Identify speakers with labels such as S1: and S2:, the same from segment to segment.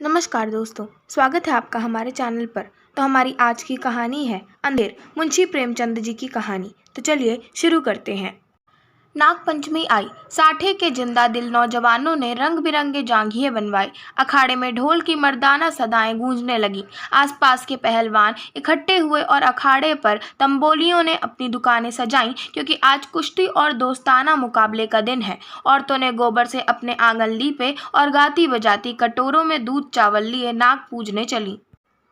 S1: नमस्कार दोस्तों, स्वागत है आपका हमारे चैनल पर। तो हमारी आज की कहानी है अंधेर, मुंशी प्रेमचंद जी की कहानी। तो चलिए शुरू करते हैं। नाग पंचमी आई। साठे के जिंदा दिल नौजवानों ने रंग बिरंगे जांघिए बनवाए। अखाड़े में ढोल की मर्दाना सदाएं गूंजने लगी। आसपास के पहलवान इकट्ठे हुए और अखाड़े पर तंबोलियों ने अपनी दुकानें सजाईं, क्योंकि आज कुश्ती और दोस्ताना मुकाबले का दिन है। औरतों ने गोबर से अपने आंगन लीपे और गाती बजाती कटोरों में दूध चावल लिए नाग पूजने चली।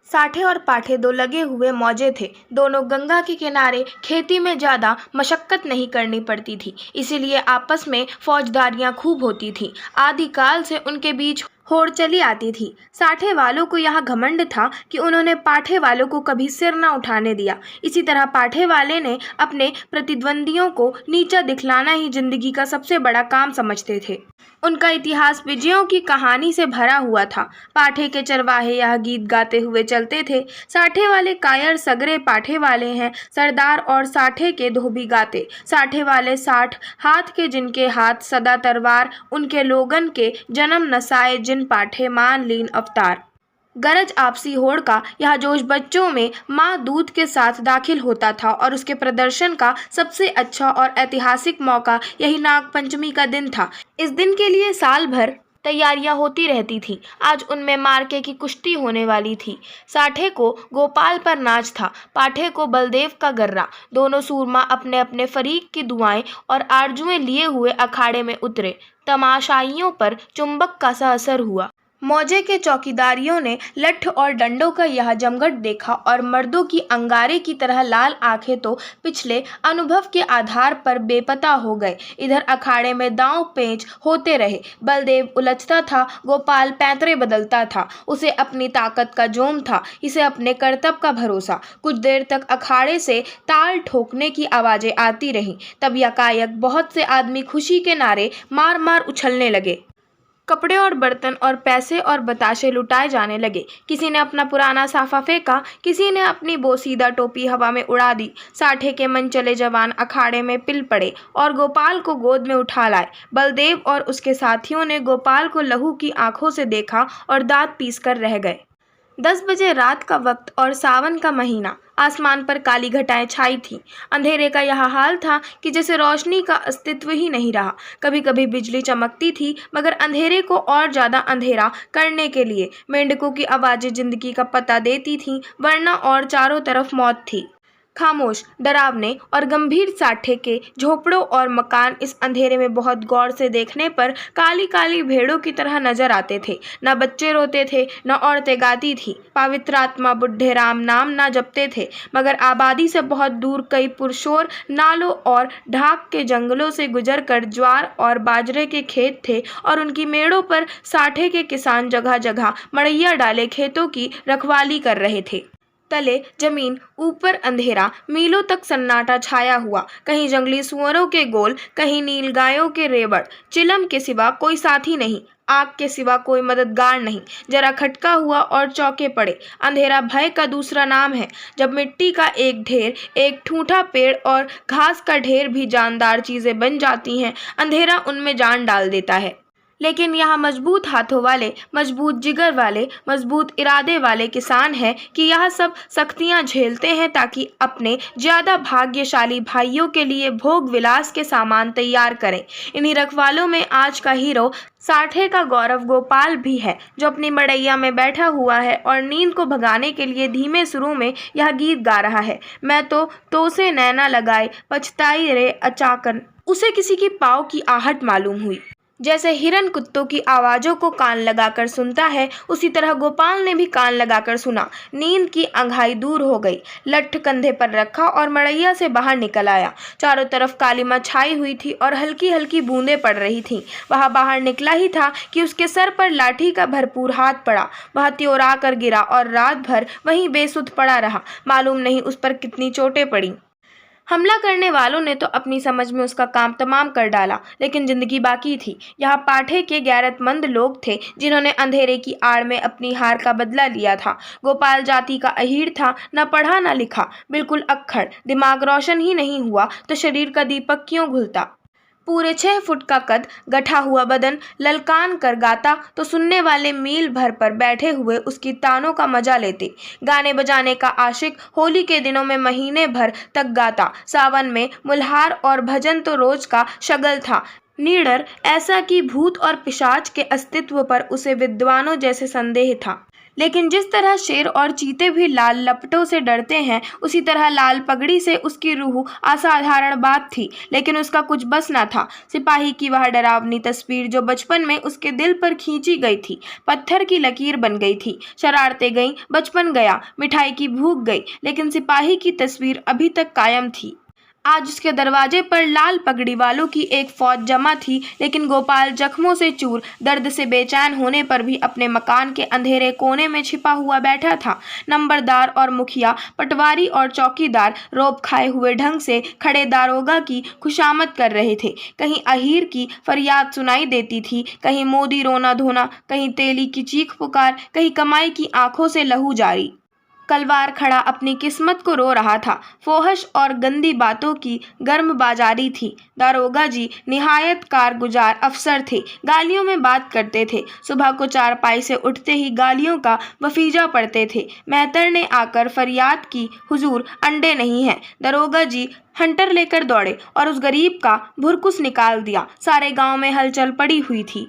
S1: साठे और पाठे दो लगे हुए मौजे थे। दोनों गंगा के किनारे, खेती में ज्यादा मशक्कत नहीं करनी पड़ती थी, इसीलिए आपस में फौजदारियां खूब होती थीं। आदिकाल से उनके बीच होड़ चली आती थी। साठे वालों को यह घमंड था कि उन्होंने पाठे वालों को कभी सिर न उठाने दिया। इसी तरह पाठे वाले ने अपने प्रतिद्वंदियों को नीचा दिखलाना ही जिंदगी का सबसे बड़ा काम समझते थे। उनका इतिहास विजयों की कहानी से भरा हुआ था। पाठे के चरवाहे यह गीत गाते हुए चलते थे: साठे वाले कायर सगरे पाठे वाले हैं, सरदार और साठे के धोबी गाते। साठे वाले 60 हाथ के जिनके हाथ सदा तरवार, उनके लोगन के जन्म नसाए जिन पाठे मान लीन अवतार। गरज आपसी होड़ का यह जोश बच्चों में माँ दूध के साथ दाखिल होता था, और उसके प्रदर्शन का सबसे अच्छा और ऐतिहासिक मौका यही नाग पंचमी का दिन था। इस दिन के लिए साल भर तैयारियां होती रहती थीं। आज उनमें मार्के की कुश्ती होने वाली थी। साठे को गोपाल पर नाच था, पाठे को बलदेव का गर्रा। दोनों सूरमा अपने अपने फरीक की दुआएं और आरजुएं लिए हुए अखाड़े में उतरे। तमाशाइयों पर चुंबक का सा असर हुआ। मौजे के चौकीदारियों ने लठ और डंडों का यह जमघट देखा और मर्दों की अंगारे की तरह लाल आंखें तो पिछले अनुभव के आधार पर बेपता हो गए। इधर अखाड़े में दांव पेंच होते रहे। बलदेव उलझता था, गोपाल पैंतरे बदलता था। उसे अपनी ताकत का जोम था, इसे अपने कर्तव्य का भरोसा। कुछ देर तक अखाड़े से ताल ठोकने की आवाजें आती रहीं। तब यकायक बहुत से आदमी खुशी के नारे मार मार उछलने लगे। कपड़े और बर्तन और पैसे और बताशे लुटाए जाने लगे। किसी ने अपना पुराना साफा फेंका, किसी ने अपनी बोसीदा टोपी हवा में उड़ा दी। साठे के मन चले जवान अखाड़े में पिल पड़े और गोपाल को गोद में उठा लाए। बलदेव और उसके साथियों ने गोपाल को लहू की आंखों से देखा और दांत पीस कर रह गए। 10 बजे रात का वक्त और सावन का महीना। आसमान पर काली घटाएं छाई थीं। अंधेरे का यह हाल था कि जैसे रोशनी का अस्तित्व ही नहीं रहा। कभी कभी बिजली चमकती थी, मगर अंधेरे को और ज्यादा अंधेरा करने के लिए मेंढकों की आवाजें जिंदगी का पता देती थीं, वरना और चारों तरफ मौत थी। खामोश, डरावने और गंभीर साठे के झोपड़ों और मकान इस अंधेरे में बहुत गौर से देखने पर काली काली भेड़ों की तरह नजर आते थे। न बच्चे रोते थे, न औरतें गाती थी। पवित्र आत्मा बुढ़े राम नाम न जपते थे, मगर आबादी से बहुत दूर कई पुरशोर नालों और ढाक के जंगलों से गुजर कर ज्वार और बाजरे के खेत थे, और उनकी मेड़ों पर साठे के किसान जगह जगह मड़ैया डाले खेतों की रखवाली कर रहे थे। तले जमीन, ऊपर अंधेरा, मीलों तक सन्नाटा छाया हुआ। कहीं जंगली सुअरों के गोल, कहीं नीलगायों के रेवड़। चिलम के सिवा कोई साथी नहीं, आग के सिवा कोई मददगार नहीं। जरा खटका हुआ और चौंके पड़े। अंधेरा भय का दूसरा नाम है। जब मिट्टी का एक ढेर, एक ठूंठा पेड़ और घास का ढेर भी जानदार चीजें बन जाती हैं, अंधेरा उनमें जान डाल देता है। लेकिन यहाँ मजबूत हाथों वाले, मजबूत जिगर वाले, मजबूत इरादे वाले किसान हैं कि यह सब सख्तियाँ झेलते हैं ताकि अपने ज्यादा भाग्यशाली भाइयों के लिए भोग विलास के सामान तैयार करें। इन्हीं रखवालों में आज का हीरो साठे का गौरव गोपाल भी है, जो अपनी मड़ैया में बैठा हुआ है और नींद को भगाने के लिए धीमे सुरों में यह गीत गा रहा है: मैं तो से नैना लगाए पछताई रे अचाकन। उसे किसी की पाँव की आहट मालूम हुई। जैसे हिरन कुत्तों की आवाज़ों को कान लगाकर सुनता है, उसी तरह गोपाल ने भी कान लगाकर सुना। नींद की अंघाई दूर हो गई। लठ कंधे पर रखा और मड़ैया से बाहर निकल आया। चारों तरफ कालीमा छाई हुई थी और हल्की हल्की बूंदें पड़ रही थीं। वह बाहर निकला ही था कि उसके सर पर लाठी का भरपूर हाथ पड़ा। वह त्योरा कर गिरा और रात भर वहीं बेसुध पड़ा रहा। मालूम नहीं उस पर कितनी चोटें पड़ी। हमला करने वालों ने तो अपनी समझ में उसका काम तमाम कर डाला, लेकिन जिंदगी बाकी थी। यहाँ पाठे के गैरतमंद लोग थे, जिन्होंने अंधेरे की आड़ में अपनी हार का बदला लिया था। गोपाल जाति का अहीर था, न पढ़ा न लिखा, बिल्कुल अक्खड़। दिमाग रोशन ही नहीं हुआ तो शरीर का दीपक क्यों घुलता। पूरे 6 फुट का कद, गठा हुआ बदन, ललकान कर गाता तो सुनने वाले मील भर पर बैठे हुए उसकी तानों का मजा लेते। गाने बजाने का आशिक होली के दिनों में महीने भर तक गाता। सावन में मुल्हार और भजन तो रोज का शगल था। निडर ऐसा कि भूत और पिशाच के अस्तित्व पर उसे विद्वानों जैसे संदेह था। लेकिन जिस तरह शेर और चीते भी लाल लपटों से डरते हैं, उसी तरह लाल पगड़ी से उसकी रूह असाधारण बात थी। लेकिन उसका कुछ बस न था। सिपाही की वह डरावनी तस्वीर जो बचपन में उसके दिल पर खींची गई थी, पत्थर की लकीर बन गई थी। शरारतें गईं, बचपन गया, मिठाई की भूख गई, लेकिन सिपाही की तस्वीर अभी तक कायम थी। आज उसके दरवाजे पर लाल पगड़ी वालों की एक फौज जमा थी, लेकिन गोपाल जख्मों से चूर, दर्द से बेचैन होने पर भी अपने मकान के अंधेरे कोने में छिपा हुआ बैठा था। नंबरदार और मुखिया, पटवारी और चौकीदार रौब खाए हुए ढंग से खड़े दारोगा की खुशामद कर रहे थे। कहीं अहीर की फरियाद सुनाई देती थी, कहीं मोदी रोना धोना, कहीं तेली की चीख पुकार, कहीं कमाई की आंखों से लहू जारी। कलवार खड़ा अपनी किस्मत को रो रहा था। फोहश और गंदी बातों की गर्म बाजारी थी। दारोगा जी निहायत कारगुजार अफसर थे। गालियों में बात करते थे। सुबह को चारपाई से उठते ही गालियों का वफीजा पड़ते थे। मेहतर ने आकर फरियाद की, हुजूर अंडे नहीं हैं। दारोगा जी हंटर लेकर दौड़े और उस गरीब का भुरकुस निकाल दिया। सारे गांव में हलचल पड़ी हुई थी।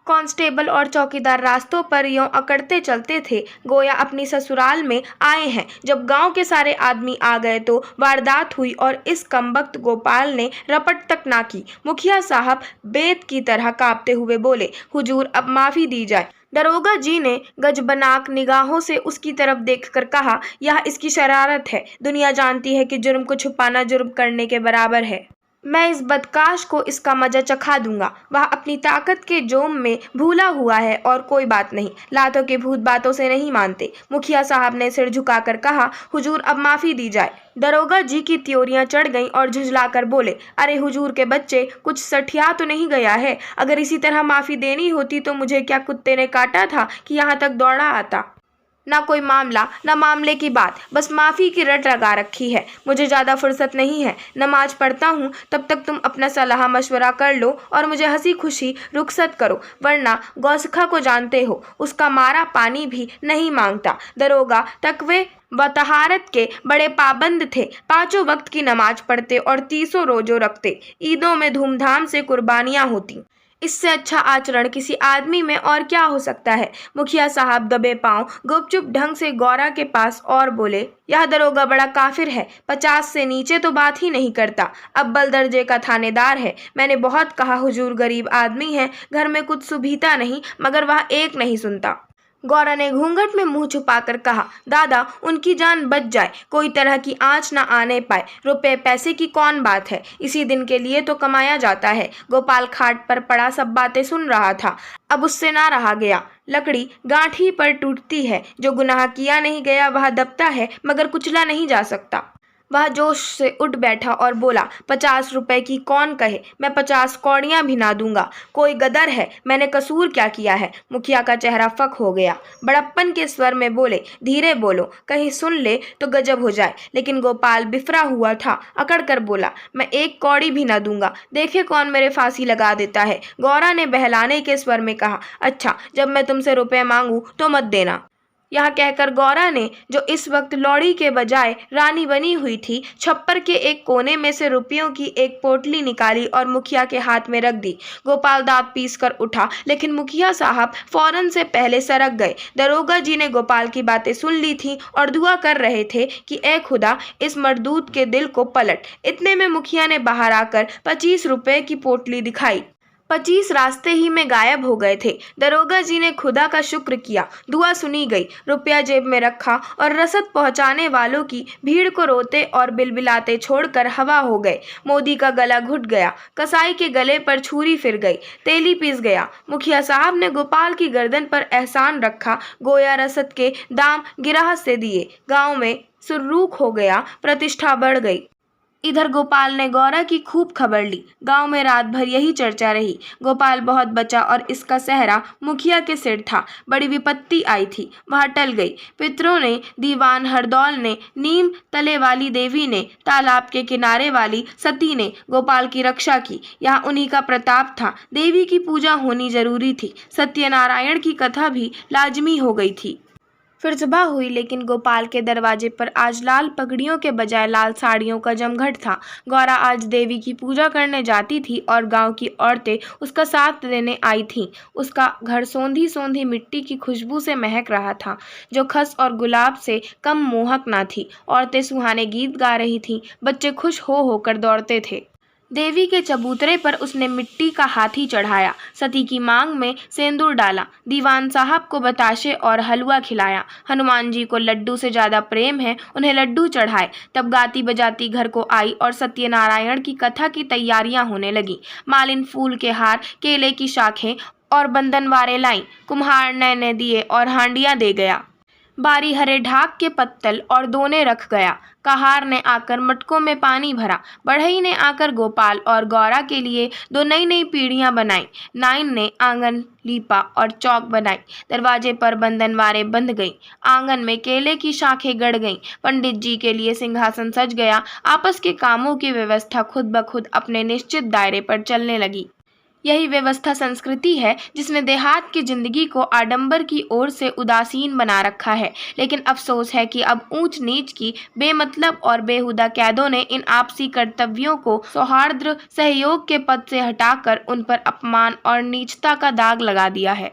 S1: कांस्टेबल और चौकीदार रास्तों पर यों अकड़ते चलते थे, गोया अपनी ससुराल में आए हैं। जब गांव के सारे आदमी आ गए तो वारदात हुई और इस कमबख्त गोपाल ने रपट तक ना की। मुखिया साहब बेत की तरह कांपते हुए बोले, हुजूर अब माफ़ी दी जाए। दरोगा जी ने गजबनाक निगाहों से उसकी तरफ देखकर कहा, यह इसकी शरारत है। दुनिया जानती है कि जुर्म को छुपाना जुर्म करने के बराबर है। मैं इस बदकाश को इसका मजा चखा दूंगा। वह अपनी ताकत के जोम में भूला हुआ है और कोई बात नहीं। लातों के भूत बातों से नहीं मानते। मुखिया साहब ने सिर झुकाकर कहा, हुजूर अब माफ़ी दी जाए। दरोगा जी की त्योरियां चढ़ गईं और झुंझलाकर बोले, अरे हुजूर के बच्चे, कुछ सठिया तो नहीं गया है? अगर इसी तरह माफ़ी देनी होती तो मुझे क्या कुत्ते ने काटा था कि यहाँ तक दौड़ा आता? ना कोई मामला, ना मामले की बात, बस माफ़ी की रट लगा रखी है। मुझे ज़्यादा फुर्सत नहीं है। नमाज पढ़ता हूँ, तब तक तुम अपना सलाह मशवरा कर लो और मुझे हंसी खुशी रुखसत करो, वरना गौसखा को जानते हो, उसका मारा पानी भी नहीं मांगता। दरोगा तकवे व तहारत के बड़े पाबंद थे। 5 वक्त की नमाज पढ़ते और 30 रोज़ों रखते। ईदों में धूमधाम से कुर्बानियाँ होती। इससे अच्छा आचरण किसी आदमी में और क्या हो सकता है? मुखिया साहब दबे पांव गुपचुप ढंग से गौरा के पास और बोले, यह दरोगा बड़ा काफिर है। 50 से नीचे तो बात ही नहीं करता। अव्वल दर्जे का थानेदार है। मैंने बहुत कहा, हुजूर गरीब आदमी है, घर में कुछ सुभीता नहीं, मगर वह एक नहीं सुनता। गौरा ने घूंघट में मुंह छुपाकर कहा, दादा उनकी जान बच जाए, कोई तरह की आंच न आने पाए। रुपए पैसे की कौन बात है, इसी दिन के लिए तो कमाया जाता है। गोपाल खाट पर पड़ा सब बातें सुन रहा था। अब उससे ना रहा गया। लकड़ी गांठी पर टूटती है, जो गुनाह किया नहीं गया वह दबता है, मगर कुचला नहीं जा सकता। वह जोश से उठ बैठा और बोला, 50 रुपए की कौन कहे? मैं 50 कौड़ियाँ भी ना दूंगा। कोई गदर है? मैंने कसूर क्या किया है? मुखिया का चेहरा फक हो गया। बड़प्पन के स्वर में बोले, धीरे बोलो, कहीं सुन ले तो गजब हो जाए। लेकिन गोपाल बिफरा हुआ था, अकड़ कर बोला, मैं 1 कौड़ी भी ना दूंगा। देखे कौन मेरे फांसी लगा देता है। गौरा ने बहलाने के स्वर में कहा, अच्छा जब मैं तुमसे रुपए मांगू तो मत देना। यह कहकर गौरा ने, जो इस वक्त लौड़ी के बजाय रानी बनी हुई थी, छप्पर के एक कोने में से रुपयों की एक पोटली निकाली और मुखिया के हाथ में रख दी। गोपाल दांत पीस कर उठा, लेकिन मुखिया साहब फौरन से पहले सरक गए। दरोगा जी ने गोपाल की बातें सुन ली थी और दुआ कर रहे थे कि ए खुदा, इस मरदूत के दिल को पलट। इतने में मुखिया ने बाहर आकर 25 रुपए की पोटली दिखाई। 25 रास्ते ही में गायब हो गए थे। दरोगा जी ने खुदा का शुक्र किया, दुआ सुनी गई। रुपया जेब में रखा और रसद पहुंचाने वालों की भीड़ को रोते और बिलबिलाते छोड़कर हवा हो गए। मोदी का गला घुट गया, कसाई के गले पर छुरी फिर गई, तेली पिस गया। मुखिया साहब ने गोपाल की गर्दन पर एहसान रखा, गोया रसद के दाम गिराह से दिए। गाँव में सुर्रूख हो गया, प्रतिष्ठा बढ़ गई। इधर गोपाल ने गौरा की खूब खबर ली। गांव में रात भर यही चर्चा रही। गोपाल बहुत बचा और इसका सेहरा मुखिया के सिर था। बड़ी विपत्ति आई थी, वह टल गई। पितरों ने, दीवान हरदौल ने, नीम तले वाली देवी ने, तालाब के किनारे वाली सती ने गोपाल की रक्षा की। यहाँ उन्हीं का प्रताप था। देवी की पूजा होनी जरूरी थी। सत्यनारायण की कथा भी लाजमी हो गई थी। फिर सुबह हुई, लेकिन गोपाल के दरवाजे पर आज लाल पगड़ियों के बजाय लाल साड़ियों का जमघट था। गौरा आज देवी की पूजा करने जाती थी और गांव की औरतें उसका साथ देने आई थीं। उसका घर सोंधी सोंधी मिट्टी की खुशबू से महक रहा था, जो खस और गुलाब से कम मोहक न थी। औरतें सुहाने गीत गा रही थीं, बच्चे खुश हो होकर दौड़ते थे। देवी के चबूतरे पर उसने मिट्टी का हाथी चढ़ाया, सती की मांग में सेंदूर डाला, दीवान साहब को बताशे और हलवा खिलाया। हनुमान जी को लड्डू से ज्यादा प्रेम है, उन्हें लड्डू चढ़ाए। तब गाती बजाती घर को आई और सत्यनारायण की कथा की तैयारियां होने लगी। मालिन फूल के हार, केले की शाखें और बंधनवारे लाई। कुम्हार नए दिए और हांडियां दे गया। बारी हरे ढाक के पत्तल और दोने रख गया। कहार ने आकर मटकों में पानी भरा। बढ़ई ने आकर गोपाल और गौरा के लिए 2 नई नई पीढ़ियां बनाई। नाइन ने आंगन लीपा और चौक बनाई। दरवाजे पर बंधनवारे बंध गई। आंगन में केले की शाखें गड़ गईं। पंडित जी के लिए सिंहासन सज गया। आपस के कामों की व्यवस्था खुद ब खुद अपने निश्चित दायरे पर चलने लगी। यही व्यवस्था संस्कृति है, जिसने देहात की जिंदगी को आडंबर की ओर से उदासीन बना रखा है। लेकिन अफसोस है कि अब ऊंच नीच की बेमतलब और बेहुदा कैदों ने इन आपसी कर्तव्यों को सौहार्द सहयोग के पद से हटाकर उन पर अपमान और नीचता का दाग लगा दिया है।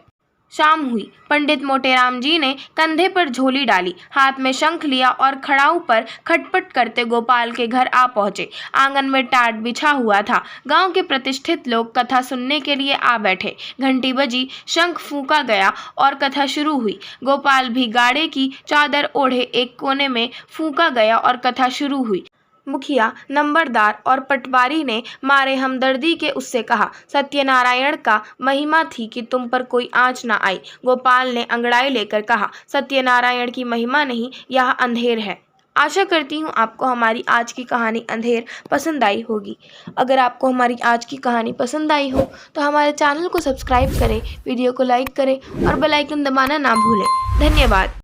S1: शाम हुई। पंडित मोटेराम जी ने कंधे पर झोली डाली, हाथ में शंख लिया और खड़ाऊ पर खटपट करते गोपाल के घर आ पहुंचे। आंगन में टाट बिछा हुआ था। गांव के प्रतिष्ठित लोग कथा सुनने के लिए आ बैठे। घंटी बजी, शंख फूंका गया और कथा शुरू हुई। गोपाल भी गाड़े की चादर ओढ़े एक कोने में फूंका गया और कथा शुरू हुई। मुखिया, नंबरदार और पटवारी ने मारे हमदर्दी के उससे कहा, सत्यनारायण का महिमा थी कि तुम पर कोई आँच न आई। गोपाल ने अंगड़ाई लेकर कहा, सत्यनारायण की महिमा नहीं, यह अंधेर है। आशा करती हूँ आपको हमारी आज की कहानी अंधेर पसंद आई होगी। अगर आपको हमारी आज की कहानी पसंद आई हो तो हमारे चैनल को सब्सक्राइब करें, वीडियो को लाइक करें और बेल आइकन दबाना ना भूलें। धन्यवाद।